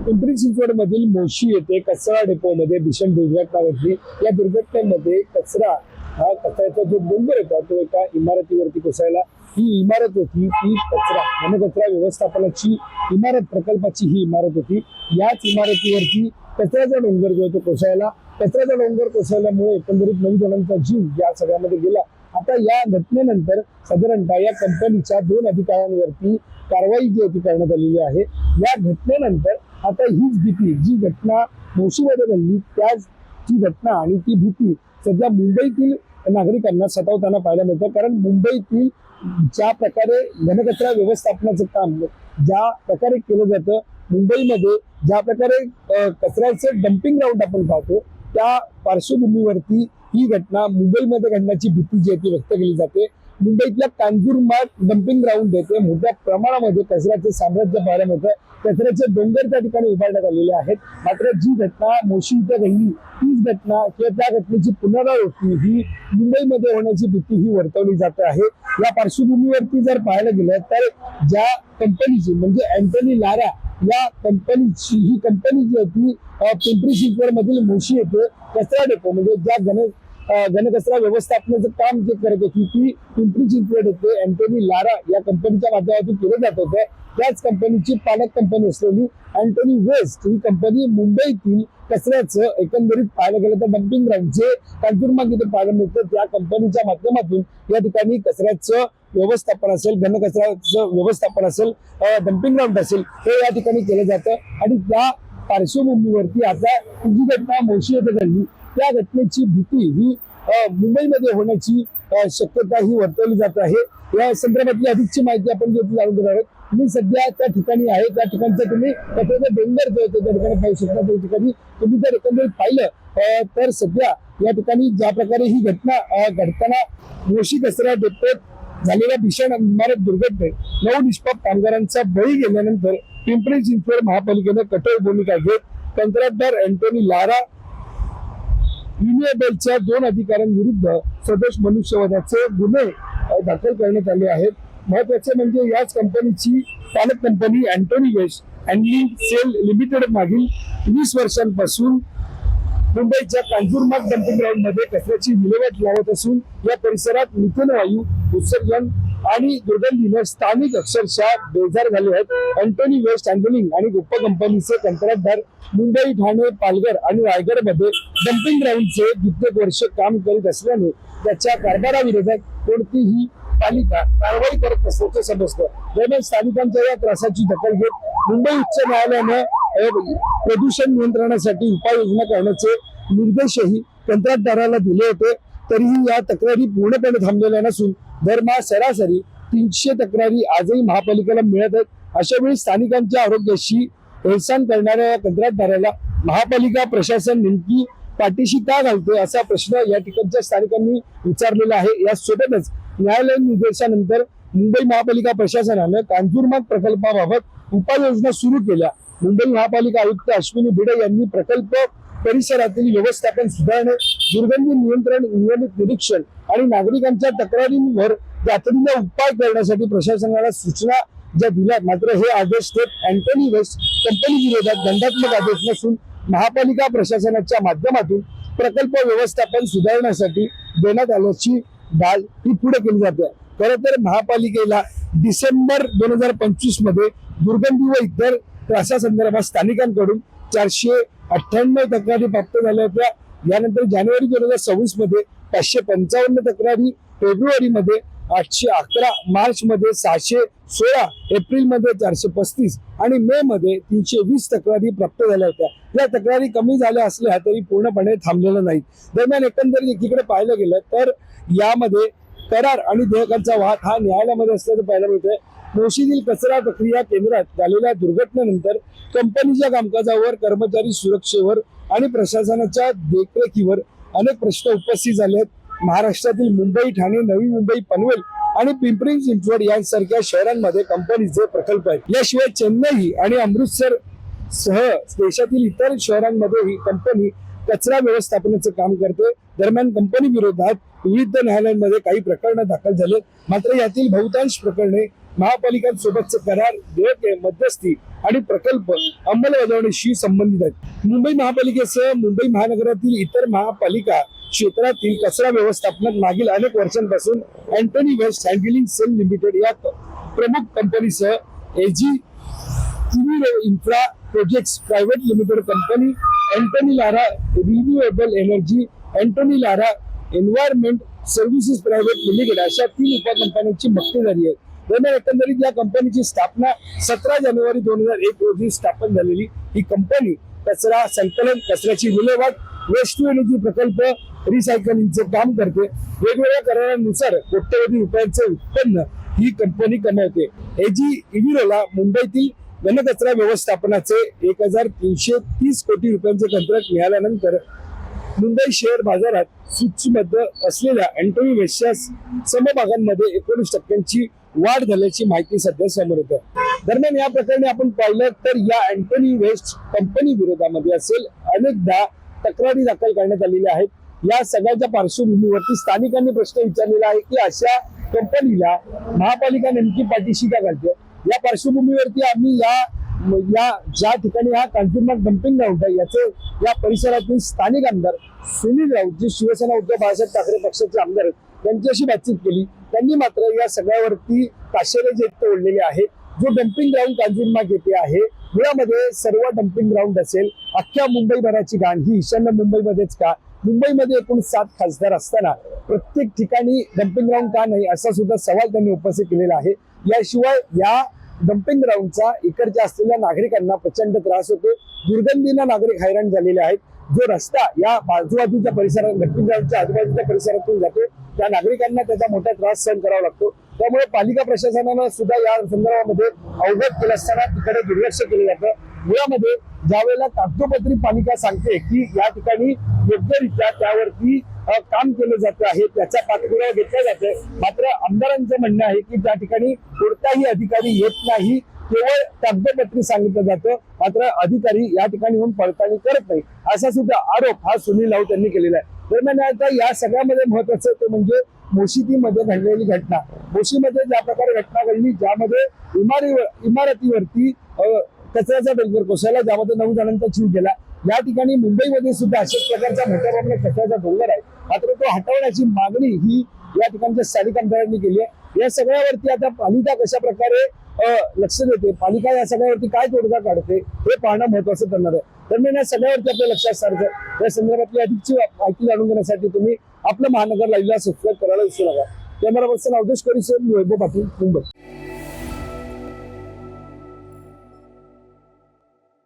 पिंपरी चिंचवड मधील मोशी येथे कचरा डेपोमध्ये भीषण दुर्घटना घडली। या दुर्घटनेमध्ये कचऱ्याचा जो डोंगर होता तो एका इमारतीवरती कोसळला। ही इमारत होती ती घनकचरा व्यवस्थापनाची इमारत, प्रकल्पाची ही इमारत होती। याच इमारतीवरती कचऱ्याचा डोंगर जो तो कोसळला। कचऱ्याचा डोंगर कोसळल्यामुळे एकंदरीत 9 जणांचा जीव या सगळ्यामध्ये गेला। आता या घटनेनंतर साधारणतः या कंपनीच्या 2 अधिकाऱ्यांवरती कारवाई जी होती करण्यात आलेली आहे। या घटनेनंतर आता हीच भीती, जी घटना मोशीमध्ये घडली त्याची घटना आणि ती भीती सध्या मुंबईतील नागरिकांना सतावताना पाहायला मिळतं। कारण मुंबईतील ज्या प्रकारे घनकचरा व्यवस्थापनाचं काम ज्या प्रकारे केलं जातं, मुंबईमध्ये ज्या प्रकारे कचऱ्याचं डम्पिंग ग्राउंड आपण पाहतो, त्या पार्श्वभूमीवरती ही घटना मुंबईमध्ये घडण्याची भीती जी आहे ती व्यक्त केली जाते। मुंबईतल्या कांजूरमार्ग डम्पिंग ग्राउंड येथे मोठ्या प्रमाणामध्ये कचऱ्याचे साम्राज्य पाहायला मिळतं। कचऱ्याचे डोंगर त्या ठिकाणी उभारण्यात आलेले आहेत। मात्र जी घटना मोशी इथे घडली तीच घटना किंवा त्या घटनेची पुनरावृत्ती ही मुंबईमध्ये होण्याची भीती ही वर्तवली जात आहे। या पार्श्वभूमीवरती जर पाहायला गेलं तर ज्या कंपनीची म्हणजे अँटोनी लारा या कंपनीची ही कंपनी जी होती पिंपरी चिंचवड मधील मोशी येथे कचरा डेपो म्हणजे ज्या घनकचरा व्यवस्थापनाचं काम जे करत होती ती पिंपरी चिंचवड येथे अँटोनी लारा या कंपनीच्या माध्यमातून केलं जात होतं। त्याच कंपनीची पालक कंपनी असलेली अँटोनी वेस्ट ही कंपनी मुंबईतील कचऱ्याचं एकंदरीत पाहायला गेलं तर डम्पिंग ग्राउंड जे कांजूरमार्ग इथे पाहायला मिळतं, त्या कंपनीच्या माध्यमातून या ठिकाणी कचऱ्याचं व्यवस्थापन असेल, घनकचऱ्याचं व्यवस्थापन असेल, डम्पिंग ग्राउंड असेल, हे या ठिकाणी केलं जातं। आणि त्या पार्श्वभूमीवरती आता जी घटना मोशी येथे घडली त्या घटनेची भीती ही मुंबईमध्ये होण्याची शक्यता ही वर्तवली जात आहे। या संदर्भातली अधिकची माहिती आपण जाणून घेणार आहोत। मी सध्या त्या ठिकाणी आहे, त्या ठिकाणचं तुम्ही कचऱ्याचा डोंगर जो होतो त्या ठिकाणी पाहू शकता। त्या ठिकाणी तुम्ही जर एकंदरीत पाहिलं तर सध्या या ठिकाणी ज्या प्रकारे ही घटना घडताना मोशी कचरा डेपोत झालेल्या भीषण इमारत दुर्घटनेत 9 निष्पाप कामगारांचा बळी गेल्यानंतर पिंपरी चिंचवड महापालिकेने कठोर भूमिका घेत कंत्राटदार अँटोनी लारा रिन्युएबलच्या 2 अधिकाऱ्यांविरुद्ध सदोष मनुष्यवधाचे गुन्हे दाखल करण्यात आले आहेत। महत्वाचे म्हणजे याच कंपनीची पालक कंपनी Antony waste handling cell limited मागील 20 वर्षांपासून मुंबईच्या कांजूरमार्ग डम्पिंग ग्राउंड मध्ये कचऱ्याची विल्हेवाट लावत असून या परिसरात मिथेन वायू उत्सर्जन आणि दुर्गंधीने स्थानिक अक्षरशः बेजार झाले आहेत। अँटोनी वेस्ट हँडलिंग आणि उपकंपनीचे कंत्राटदार मुंबई, ठाणे, पालघर आणि रायगड मध्ये डम्पिंग ग्राउंडचे कित्येक वर्ष काम करीत असल्याने त्याच्या कारभाराविरोधात कोणतीही पालिका कारवाई करत असल्याचं समजतं। दरम्यान स्थानिकांच्या या त्रासाची दखल घेत मुंबई उच्च न्यायालयाने प्रदूषण नियंत्रणासाठी उपाययोजना करण्याचे निर्देशही कंत्राटदाराला दिले होते। तरीही या तक्रारी पूर्णपणे थांबलेल्या नसून दरमहा सरासरी 300 तक्रारी आजही महापालिकेला मिळत आहेत। अशा वेळी स्थानिकांच्या आरोग्याशी हेळसांड करणाऱ्या कंत्राटदाराला महापालिका प्रशासन नेमकी पाठीशी का घालते असा प्रश्न या ठिकाणच्या स्थानिकांनी विचारलेला आहे। यासोबतच न्यायालयीन निर्देशानंतर मुंबई महापालिका प्रशासनाने कांजूरमार्ग प्रकल्पाबाबत उपाययोजना सुरू केल्या। मुंबई महापालिका आयुक्त अश्विनी भिडे यांनी प्रकल्प परिसरातील व्यवस्थापन सुधारणे, दुर्गंधी नियंत्रण, नियमित निरीक्षण आणि नागरिकांच्या तक्रारींवर तातडीने उपाय करण्यासाठी प्रशासनाला सूचना ज्या दिल्या। मात्र हे आदेश थेट अँटोनी वेस्ट कंपनी विरोधात दंडात्मक आदेश नसून महापालिका प्रशासनाच्या माध्यमातून प्रकल्प व्यवस्थापन सुधारण्यासाठी देण्यात आल्याची दाल ही पुढे केली जाते। खरं तर महापालिकेला डिसेंबर 2025 मध्ये दुर्गंधी व इतर त्रासासंदर्भात स्थानिकांकडून 498 तक्रारी प्राप्त झाल्या होत्या। यानंतर जानेवारी 2026 मध्ये 555 तक्रारी, फेब्रुवारी मध्ये 811, मार्च मध्ये 616, एप्रिल मध्ये 435 आणि मे मध्ये 320 तक्रारी प्राप्त झाल्या होत्या। या तक्रारी कमी झाल्या असल्या तरी पूर्णपणे थांबलेल्या नाहीत। दरम्यान एकंदरीत एकीकडे पाहायला गेलं तर यामध्ये करार आणि देयकांचा वाद हा न्यायालयामध्ये असल्याचं पाहायला मिळतंय। मोशीतील कचरा प्रक्रिया केंद्रात झालेल्या दुर्घटनेनंतर कंपनीच्या कामकाजावर, कर्मचारी सुरक्षेवर आणि प्रशासनाच्या देखरेखीवर अनेक प्रश्न उपस्थित झाले आहेत। महाराष्ट्रातील मुंबई, ठाणे, नवी मुंबई, पनवेल आणि पिंपरी चिंचवड यांसारख्या शहरांमध्ये कंपनीचे प्रकल्प आहेत। याशिवाय चेन्नई आणि अमृतसर सह देशातील इतर शहरांमध्ये ही कंपनी कचरा व्यवस्थापनाचं काम करते। दरम्यान कंपनी विरोधात विविध न्यायालयांमध्ये काही प्रकरणं दाखल झाले, मात्र यातील बहुतांश प्रकरणे महापालिकांसोबतचे करार, देयके, मध्यस्थी आणि प्रकल्प अंमलबजावणीशी संबंधित आहेत. मुंबई महापालिकेसह मुंबई महानगरातील इतर महापालिका क्षेत्रातील कचरा व्यवस्थापनात मागील अनेक वर्षांपासून Antony waste handling cell limited या प्रमुख कंपनीसह AG infra projects private limited company, Antony Lara renewable energy, Antony Lara environment services private limited अशा 3 उपकंपन्यांची मक्तेदारी आहे. दरम्यान एकंदरीत या कंपनीची स्थापना 17 जानेवारी 2001 रोजी स्थापन झालेली ही कंपनी कचरा संकलन, कचऱ्याची विल्हेवाट, वेस्ट टू एनर्जी प्रकल्प, रिसायकलिंगचे काम करते. वेगवेगळ्या करारानुसार कोट्यवधी रुपयांचे उत्पन्न ही कंपनी कमावते. एजी इव्हिरोला मुंबईतील घनकचरा व्यवस्थापनाचे 1330 कोटी रुपयांचे कंत्राट मिळाल्यानंतर मुंबई शेअर बाजारात सूचीमध्ये असलेल्या अँटोनी वेस्टच्या समभागांमध्ये 19% वाढ झाल्याची माहिती सध्या समोर येते. दरम्यान या प्रकरणी आपण पाहिलं तर या अँटोनी वेस्ट कंपनी विरोधामध्ये असेल अनेकदा तक्रारी दाखल करण्यात आलेल्या आहेत. या सगळ्याच्या पार्श्वभूमीवरती स्थानिकांनी प्रश्न विचारलेला आहे की अशा कंपनीला महापालिका नेमकी पाठीशी का घालते. या पार्श्वभूमीवरती आम्ही या ज्या ठिकाणी हा कन्झ्युमर डम्पिंग ग्राउंड आहे याचे या परिसरातील स्थानिक आमदार सुनील राऊत जे शिवसेना उद्धव बाळासाहेब ठाकरे पक्षाचे आमदार आहेत त्यांच्याशी बातचीत केली. त्यांनी मात्र या सगळ्यावरती ताशेरे जे ओढलेले आहेत. जो डम्पिंग ग्राउंड कांजूरमार्ग येथे आहे मुळामध्ये सर्व डम्पिंग ग्राउंड असेल अख्ख्या मुंबईभराची घाण ही ईशान्य मुंबईमध्येच का, मुंबईमध्ये एकूण 7 खासदार असताना प्रत्येक ठिकाणी डम्पिंग ग्राउंड का नाही असा सुद्धा सवाल त्यांनी उपस्थित केलेला आहे. याशिवाय या डम्पिंग ग्राउंडचा इकडच्या असलेल्या नागरिकांना प्रचंड त्रास होतो. दुर्गंधीनं नागरिक हैराण झालेले आहेत. जो रस्ता या आजूबाजूच्या परिसरात डम्पिंग ग्राउंडच्या आजूबाजूच्या परिसरातून जातो त्या नागरिकांना त्याचा मोठा त्रास सहन करावा लागतो. त्यामुळे पालिका प्रशासनानं सुद्धा या संदर्भामध्ये अवगत केलं असताना तिकडे दुर्लक्ष केलं जातं. मुळामध्ये ज्यावेळेला कागदोपत्री पालिका सांगते की या ठिकाणी योग्यरित्या त्यावरती काम केलं जातं आहे त्याचा पाठपुरावा घेतला जातोय, मात्र आमदारांचं म्हणणं आहे की त्या ठिकाणी कोणताही अधिकारी येत नाही, केवळ कागदपत्री सांगितलं जातं, मात्र अधिकारी या ठिकाणी येऊन पडताळणी करत नाही असा सुद्धा आरोप हा सुनील राऊत यांनी केलेला आहे. दरम्यान आता या सगळ्यामध्ये महत्वाचं ते म्हणजे मोशितीमध्ये घडलेली घटना. मोशीमध्ये ज्या प्रकारे घटना घडली ज्यामध्ये इमारतीवरती कचऱ्याचा डोंगर कोसळला ज्यामध्ये 9 जणांचा जीव गेला. या ठिकाणी मुंबईमध्ये सुद्धा अशाच प्रकारचा मोठ्या प्रमाणात कचऱ्याचा डोंगर आहे, मात्र तो हटवण्याची मागणी ही या ठिकाणच्या स्थानिक आमदारांनी केली आहे. या सगळ्यावरती आता पालिका कशा प्रकारे लक्ष देते, पालिका या सगळ्यावरती काय तोडगा काढते हे पाहणं महत्वाचं ठरणार आहे. दरम्यान या सगळ्यावरती आपल्या लक्षात सारखं या संदर्भातली अधिकची माहिती जाणून घेण्यासाठी तुम्ही आपलं महानगर लाईव्हला सबस्क्राईब करायला विसरू नका. कॅमेरा पर्सन अवधेश करी सर, मी वैभव पाटील, मुंबई.